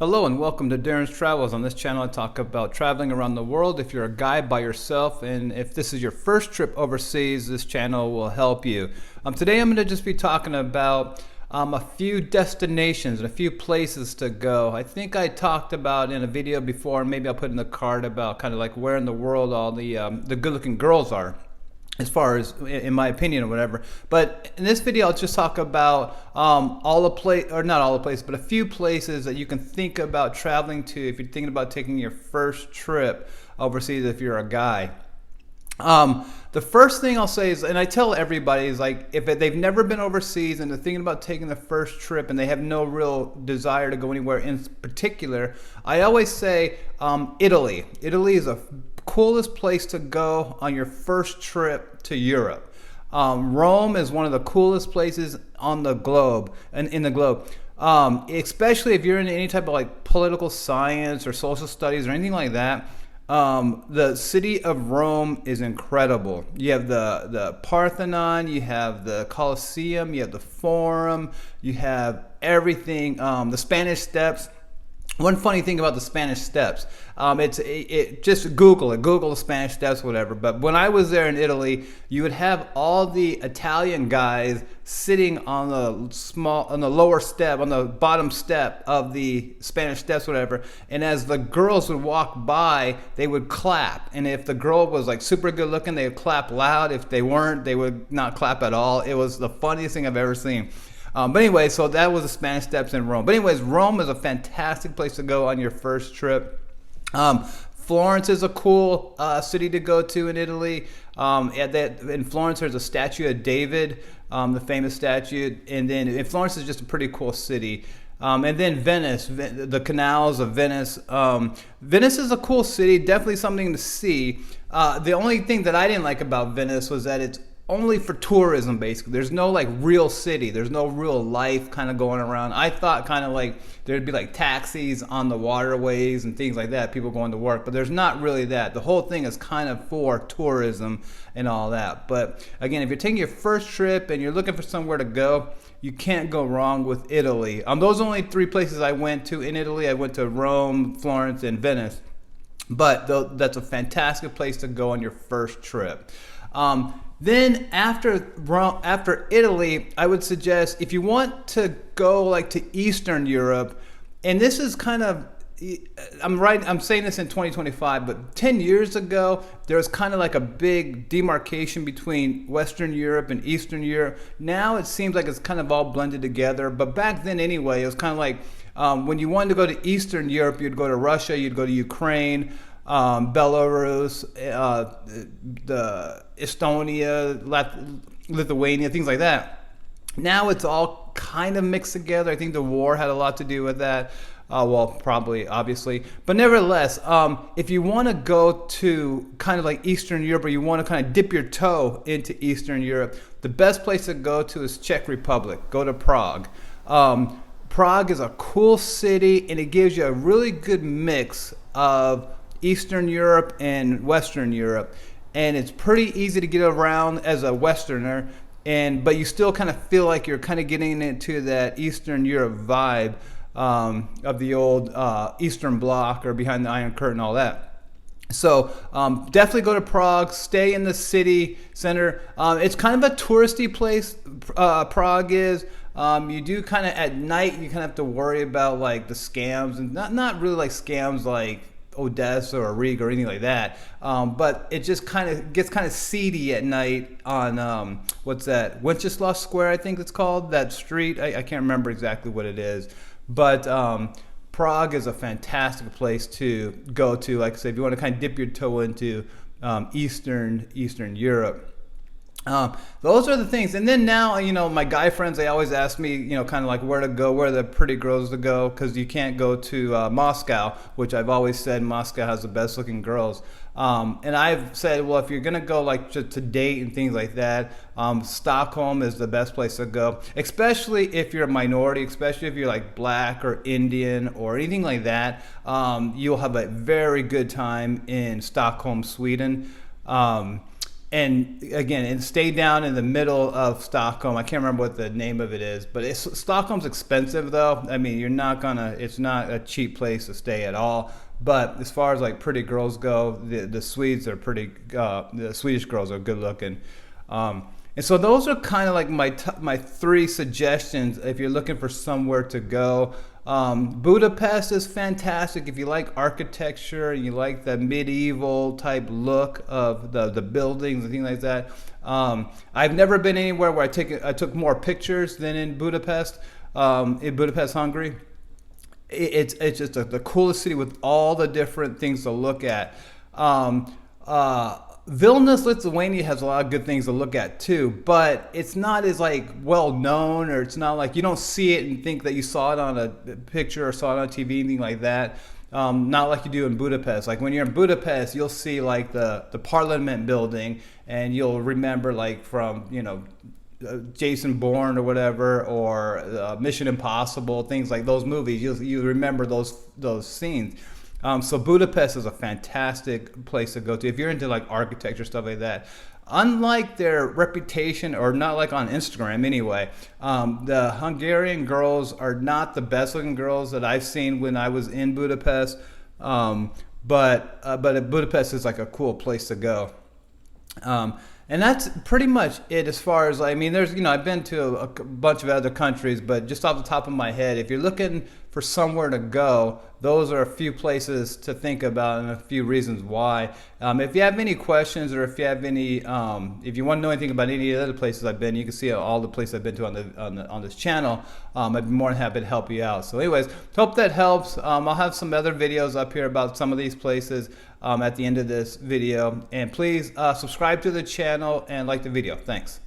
Hello and welcome to Darren's Travels. On this channel I talk about traveling around the world. If you're a guy by yourself and if this is your first trip overseas, this channel will help you. Today I'm going to just be talking about a few destinations and a few places to go. I think I talked about in a video before, maybe I'll put in the card, about kind of like where in the world all the good looking girls are, as far as in my opinion or whatever. But in this video I'll just talk about not all the places, but a few places that you can think about traveling to if you're thinking about taking your first trip overseas if you're a guy. The first thing I'll say is, and I tell everybody, is like if they've never been overseas and they're thinking about taking the first trip and they have no real desire to go anywhere in particular, I always say Italy. Italy is the coolest place to go on your first trip to Europe. Rome is one of the coolest places on the globe and in the globe. Especially if you're in any type of like political science or social studies or anything like that. The city of Rome is incredible. You have the Parthenon, you have the Colosseum, you have the Forum, you have everything, the Spanish Steps. One funny thing about the Spanish Steps, just Google the Spanish Steps, whatever. But when I was there in Italy, you would have all the Italian guys sitting on the lower step, on the bottom step of the Spanish Steps, whatever. And as the girls would walk by, they would clap. And if the girl was like super good looking, they would clap loud. If they weren't, they would not clap at all. It was the funniest thing I've ever seen. But anyway, so that was the Spanish Steps in Rome. But anyways, Rome is a fantastic place to go on your first trip. Florence is a cool city to go to in Italy. In Florence, there's a statue of David, the famous statue. And then Florence is just a pretty cool city. And then Venice, the canals of Venice. Venice is a cool city, definitely something to see. The only thing that I didn't like about Venice was that it's only for tourism, basically. There's no like real city. There's no real life kind of going around. I thought kind of like there'd be like taxis on the waterways and things like that, people going to work, but there's not really that. The whole thing is kind of for tourism and all that. But again, if you're taking your first trip and you're looking for somewhere to go, you can't go wrong with Italy. Those are only three places I went to in Italy. I went to Rome, Florence, and Venice. But that's a fantastic place to go on your first trip. Then after Italy, I would suggest if you want to go like to Eastern Europe, and this is kind of, I'm saying this in 2025, but 10 years ago, there was kind of like a big demarcation between Western Europe and Eastern Europe. Now it seems like it's kind of all blended together, but back then anyway, it was kind of like when you wanted to go to Eastern Europe, you'd go to Russia, you'd go to Ukraine, Belarus, the Estonia, Lithuania, things like that. Now it's all kind of mixed together. I think the war had a lot to do with that. Well, probably, obviously. But nevertheless, if you want to go to kind of like Eastern Europe, or you want to kind of dip your toe into Eastern Europe, the best place to go to is Czech Republic. Go to Prague. Prague is a cool city, and it gives you a really good mix of Eastern Europe and Western Europe, and it's pretty easy to get around as a Westerner, but you still kind of feel like you're kind of getting into that Eastern Europe vibe of the old Eastern Bloc or behind the Iron Curtain, all that. So definitely go to Prague, stay in the city center. It's kind of a touristy place, Prague is. You do kind of at night, you kind of have to worry about like the scams, and not really like scams like Odessa or Riga or anything like that, but it just kind of gets kind of seedy at night on what's that, Wenceslaw Square, I think it's called, that street. I can't remember exactly what it is, but Prague is a fantastic place to go to. Like I said, if you want to kind of dip your toe into Eastern Europe. Those are the things. And then now, my guy friends, they always ask me, kind of like where to go, where are the pretty girls to go, because you can't go to Moscow, which I've always said Moscow has the best looking girls. And I've said, well, if you're going to go like to date and things like that, Stockholm is the best place to go, especially if you're a minority, especially if you're like black or Indian or anything like that. You'll have a very good time in Stockholm, Sweden. and again, and stay down in the middle of Stockholm. I can't remember what the name of it is, but Stockholm's expensive though. I mean, it's not a cheap place to stay at all. But as far as like pretty girls go, the Swedes are the Swedish girls are good looking. And so those are kind of like my three suggestions if you're looking for somewhere to go. Budapest is fantastic if you like architecture, you like the medieval type look of the buildings and things like that. I've never been anywhere where I took more pictures than in Budapest, Hungary. It's just the coolest city with all the different things to look at. Vilnius, Lithuania has a lot of good things to look at too, but it's not as like well known, or it's not like you don't see it and think that you saw it on a picture or saw it on TV, anything like that. Not like you do in Budapest. Like when you're in Budapest, you'll see like the Parliament building, and you'll remember like from Jason Bourne or whatever, or Mission Impossible, things like those movies. You remember those scenes. So Budapest is a fantastic place to go to if you're into like architecture, stuff like that. Unlike their reputation, or not like on Instagram anyway, the Hungarian girls are not the best looking girls that I've seen when I was in Budapest. But Budapest is like a cool place to go. And that's pretty much it as far as, I mean, there's, I've been to a bunch of other countries, but just off the top of my head, if you're looking for somewhere to go, those are a few places to think about and a few reasons why. If you have any questions, or if you have any, if you want to know anything about any of the other places I've been, you can see all the places I've been to on this channel. I'd be more than happy to help you out. So anyways, hope that helps. I'll have some other videos up here about some of these places at the end of this video. And please subscribe to the channel and like the video. Thanks.